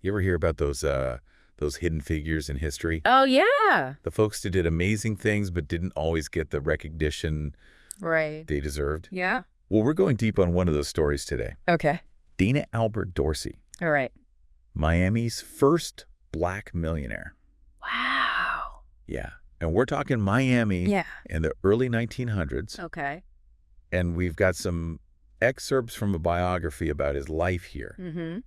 You ever hear about those hidden figures in history? Oh, yeah. The folks who did amazing things but didn't always get the recognition Right. they deserved? Yeah. Well, we're going deep on one of those stories today. Okay. Dana Albert Dorsey, All right. Miami's first black millionaire. Wow. Yeah. And we're talking Miami Yeah. in the early 1900s. Okay. And we've got some excerpts from a biography about his life here. Mm-hmm.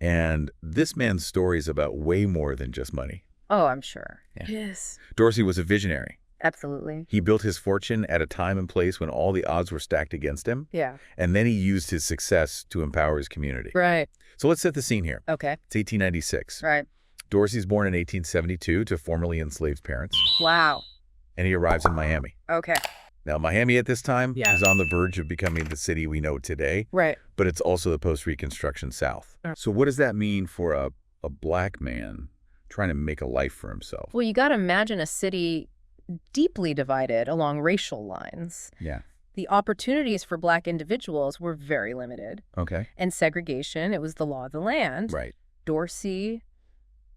And this man's story is about way more than just money. Oh, I'm sure. Yeah. Yes. Dorsey was a visionary. Absolutely. He built his fortune at a time and place when all the odds were stacked against him. Yeah. And then he used his success to empower his community. Right. So let's set the scene here. Okay. It's 1896. Right. Dorsey's born in 1872 to formerly enslaved parents, Wow. and he arrives in Miami. Okay. Now, Miami at this time Yeah. is on the verge of becoming the city we know today, Right. but it's also the post-Reconstruction South. So what does that mean for a black man trying to make a life for himself? Well, you got to imagine a city deeply divided along racial lines. Yeah. The opportunities for black individuals were very limited. Okay. And segregation, it was the law of the land. Right. Dorsey,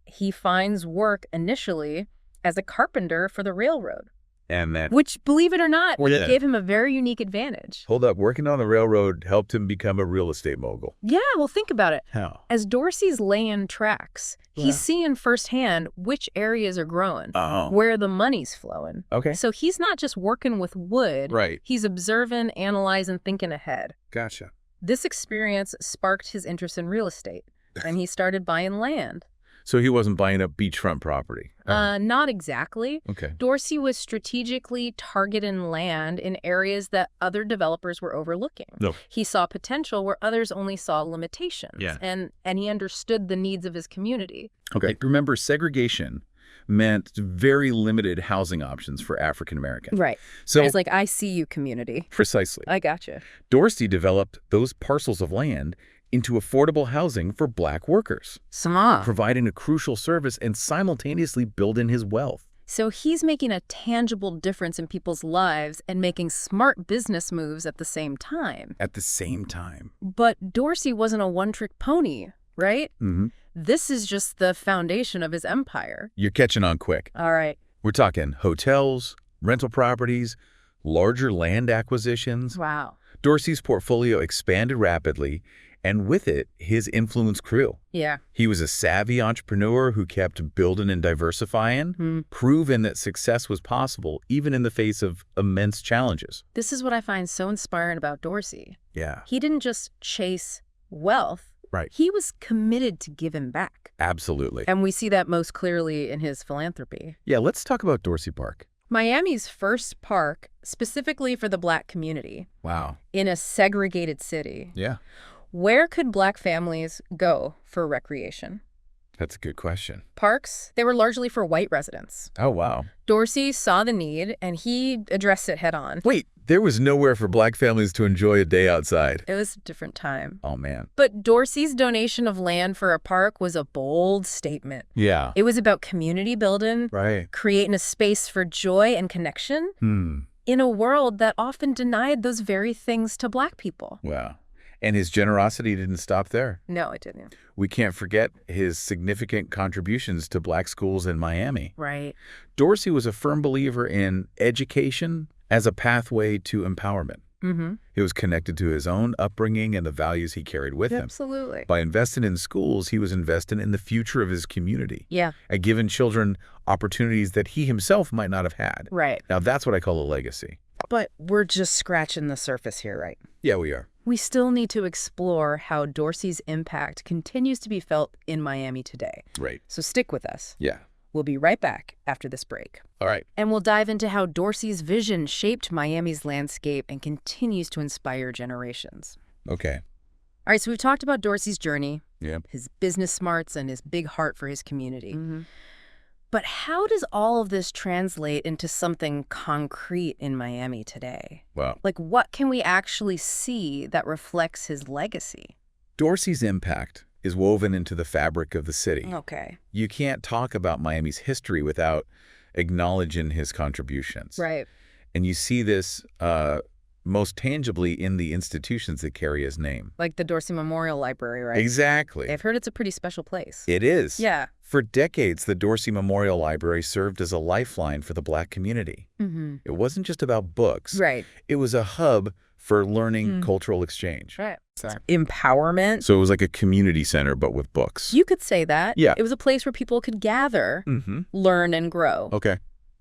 he finds work initially as a carpenter for the railroad, And that, which, believe it or not, Well, yeah. gave him a very unique advantage. hold up, working on the railroad helped him become a real estate mogul. Yeah, well, think about it. How? As Dorsey's land tracks, Yeah. he's seeing firsthand which areas are growing, Oh. where the money's flowing. Okay. So he's not just working with wood. Right. He's observing, analyzing, thinking ahead. Gotcha. This experience sparked his interest in real estate, and he started buying land. So he wasn't buying up beachfront property. Not exactly. Okay. Dorsey was strategically targeting land in areas that other developers were overlooking. No. He saw potential where others only saw limitations. Yeah. And he understood the needs of his community. Okay. Remember, segregation meant very limited housing options for African Americans. Right. So It's like, I see you, community. precisely. I gotcha. Dorsey developed those parcels of land into affordable housing for black workers, Sama. providing a crucial service and simultaneously building his wealth. So he's making a tangible difference in people's lives and making smart business moves at the same time. At the same time. But Dorsey wasn't a one-trick pony, right? Mm-hmm. This is just the foundation of his empire. You're catching on quick. All right. We're talking hotels, rental properties, larger land acquisitions. Wow. Dorsey's portfolio expanded rapidly, and with it, his influence grew. Yeah. He was a savvy entrepreneur who kept building and diversifying, proving that success was possible even in the face of immense challenges. This is what I find so inspiring about Dorsey. Yeah, He didn't just chase wealth. right. He was committed to giving back. Absolutely. And we see that most clearly in his philanthropy. Yeah, let's talk about Dorsey Park. Miami's first park, specifically for the black community, Wow. in a segregated city. Yeah, Where could black families go for recreation? that's a good question. Parks, they were largely for white residents. Oh, wow. Dorsey saw the need, and he addressed it head on. Wait, there was nowhere for black families to enjoy a day outside. It was a different time. Oh, man. But Dorsey's donation of land for a park was a bold statement. Yeah. It was about community building, Right. creating a space for joy and connection in a world that often denied those very things to black people. Wow. And his generosity didn't stop there. No, it didn't. We can't forget his significant contributions to black schools in Miami. Right. Dorsey was a firm believer in education as a pathway to empowerment. Mm-hmm. He was connected to his own upbringing and the values he carried with him. Absolutely. By investing in schools, he was investing in the future of his community Yeah. and giving children opportunities that he himself might not have had. Right. Now, that's what I call a legacy. But we're just scratching the surface here, right? Yeah, we are. We still need to explore how Dorsey's impact continues to be felt in Miami today. Right. So stick with us. Yeah. We'll be right back after this break. All right. And we'll dive into how Dorsey's vision shaped Miami's landscape and continues to inspire generations. Okay. All right, so we've talked about Dorsey's journey, Yeah. his business smarts, and his big heart for his community. But how does all of this translate into something concrete in Miami today? Well, Like, what can we actually see that reflects his legacy? Dorsey's impact is woven into the fabric of the city. Okay. You can't talk about Miami's history without acknowledging his contributions. Right. And you see this most tangibly in the institutions that carry his name. Like the Dorsey Memorial Library, right? Exactly. I've heard it's a pretty special place. It is. Yeah. For decades, the Dorsey Memorial Library served as a lifeline for the Black community. It wasn't just about books. Right. It was a hub for learning, cultural exchange. Right. Empowerment. So it was like a community center, but with books. You could say that. Yeah. It was a place where people could gather, learn, and grow. Okay.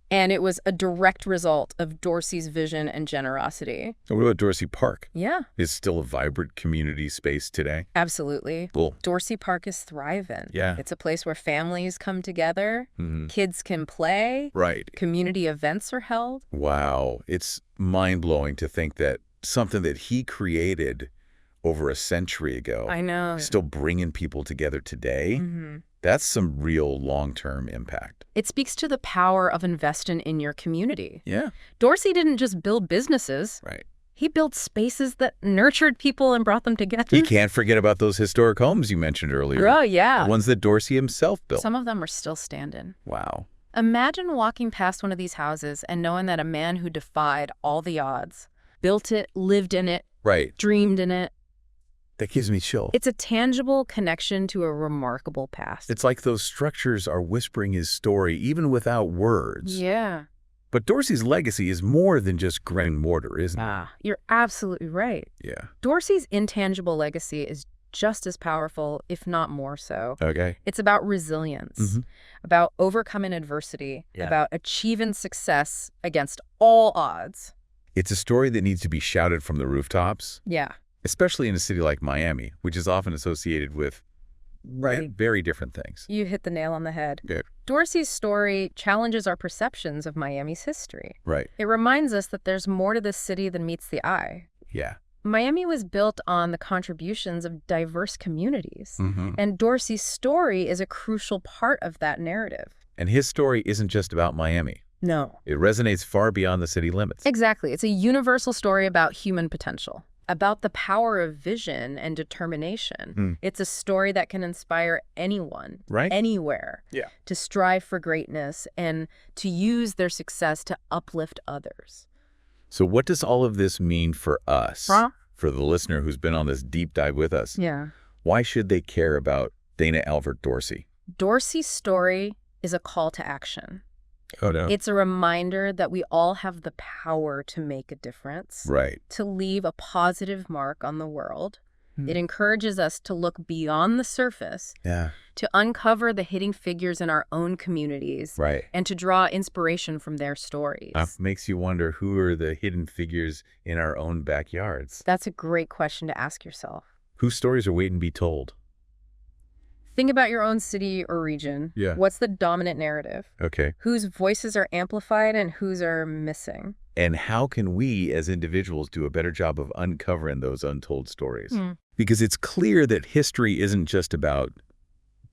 And it was a direct result of Dorsey's vision and generosity. And what about Dorsey Park? Yeah. Is still a vibrant community space today? Absolutely. Cool. Dorsey Park is thriving. Yeah. It's a place where families come together, kids can play, Right. community events are held. Wow. It's mind-blowing to think that something that he created over a century ago, I know. still bringing people together today, that's some real long-term impact. It speaks to the power of investing in your community. Yeah. Dorsey didn't just build businesses. Right. He built spaces that nurtured people and brought them together. You can't forget about those historic homes you mentioned earlier. Oh, yeah. The ones that Dorsey himself built. Some of them are still standing. Wow. Imagine walking past one of these houses and knowing that a man who defied all the odds, built it, lived in it, Right. dreamed in it. That gives me chills. It's a tangible connection to a remarkable past. It's like those structures are whispering his story even without words. Yeah. But Dorsey's legacy is more than just grit and mortar, isn't it? You're absolutely right. Yeah. Dorsey's intangible legacy is just as powerful, if not more so. Okay. It's about resilience, about overcoming adversity, about achieving success against all odds. It's a story that needs to be shouted from the rooftops. Yeah. Especially in a city like Miami, which is often associated with very different things. You hit the nail on the head. Yeah. Dorsey's story challenges our perceptions of Miami's history. Right. It reminds us that there's more to this city than meets the eye. Yeah. Miami was built on the contributions of diverse communities, and Dorsey's story is a crucial part of that narrative. And his story isn't just about Miami. No. It resonates far beyond the city limits. Exactly. It's a universal story about human potential, about the power of vision and determination. It's a story that can inspire anyone, anywhere, to strive for greatness and to use their success to uplift others. So what does all of this mean for us, for the listener who's been on this deep dive with us? Yeah. Why should they care about Dana Albert Dorsey? Dorsey's story is a call to action. Oh, no. It's a reminder that we all have the power to make a difference, Right. to leave a positive mark on the world. It encourages us to look beyond the surface, to uncover the hidden figures in our own communities, Right. and to draw inspiration from their stories. Makes you wonder, who are the hidden figures in our own backyards? That's a great question to ask yourself. Whose stories are waiting to be told? Think about your own city or region. Yeah. What's the dominant narrative? Okay. Whose voices are amplified and whose are missing? And how can we as individuals do a better job of uncovering those untold stories? Because it's clear that history isn't just about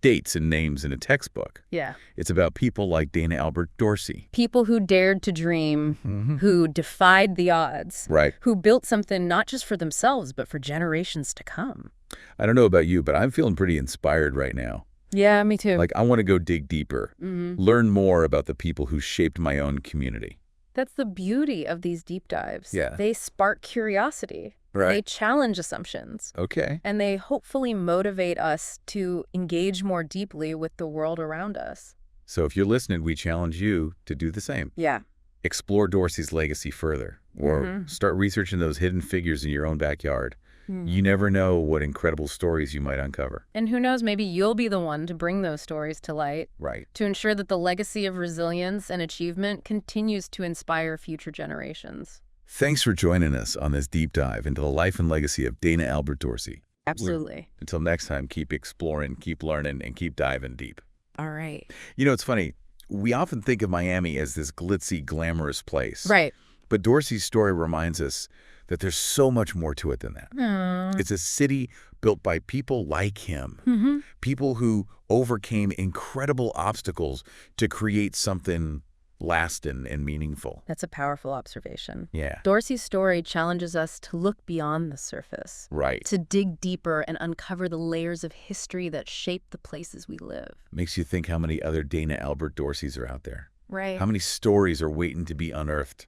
dates and names in a textbook. Yeah. It's about people like Dana Albert Dorsey. People who dared to dream, who defied the odds, Right. who built something not just for themselves, but for generations to come. I don't know about you, but I'm feeling pretty inspired right now. Yeah, me too. Like, I want to go dig deeper, learn more about the people who shaped my own community. That's the beauty of these deep dives. Yeah. They spark curiosity. Right. They challenge assumptions. Okay. And they hopefully motivate us to engage more deeply with the world around us. So if you're listening, we challenge you to do the same. Yeah. Explore Dorsey's legacy further, or start researching those hidden figures in your own backyard. You never know what incredible stories you might uncover. And who knows, maybe you'll be the one to bring those stories to light. Right. To ensure that the legacy of resilience and achievement continues to inspire future generations. Thanks for joining us on this deep dive into the life and legacy of Dana Albert Dorsey. Absolutely. Until next time, keep exploring, keep learning, and keep diving deep. All right. You know, it's funny. We often think of Miami as this glitzy, glamorous place. Right. But Dorsey's story reminds us that there's so much more to it than that. It's a city built by people like him, people who overcame incredible obstacles to create something lasting and meaningful. That's a powerful observation. Yeah. Dorsey's story challenges us to look beyond the surface. Right. To dig deeper and uncover the layers of history that shape the places we live. Makes you think how many other Dana Albert Dorseys are out there. Right. How many stories are waiting to be unearthed?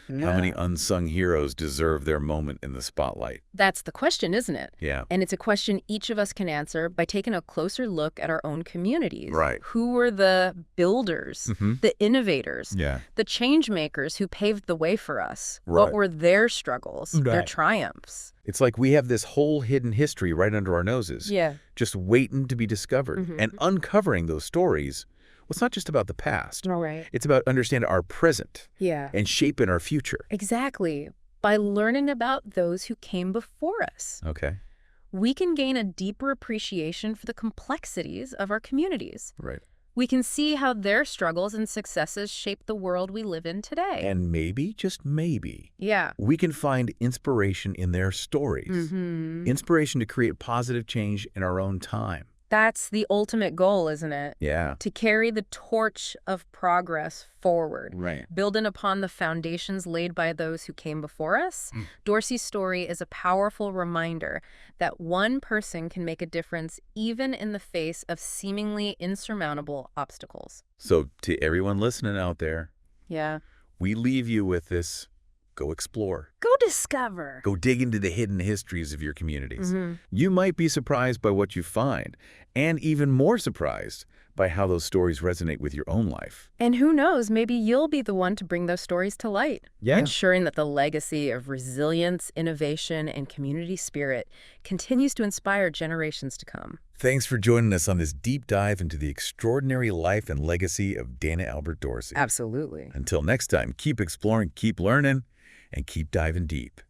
How many unsung heroes deserve their moment in the spotlight? That's the question, isn't it? Yeah. And it's a question each of us can answer by taking a closer look at our own communities. Right. Who were the builders, the innovators, the change makers who paved the way for us? Right. What were their struggles, their triumphs? It's like we have this whole hidden history right under our noses, just waiting to be discovered. And uncovering those stories, well, it's not just about the past. Right. It's about understanding our present and shaping our future. Exactly. By learning about those who came before us. Okay. We can gain a deeper appreciation for the complexities of our communities. Right. We can see how their struggles and successes shape the world we live in today. And maybe, just maybe, we can find inspiration in their stories. Inspiration to create positive change in our own time. That's the ultimate goal, isn't it? Yeah. To carry the torch of progress forward. Right. Building upon the foundations laid by those who came before us. Dorsey's story is a powerful reminder that one person can make a difference even in the face of seemingly insurmountable obstacles. So to everyone listening out there, we leave you with this. Go explore. Go discover. Go dig into the hidden histories of your communities. You might be surprised by what you find, and even more surprised by how those stories resonate with your own life. And who knows, maybe you'll be the one to bring those stories to light, ensuring that the legacy of resilience, innovation, and community spirit continues to inspire generations to come. Thanks for joining us on this deep dive into the extraordinary life and legacy of Dana Albert Dorsey. Absolutely. Until next time, keep exploring, keep learning, and keep diving deep.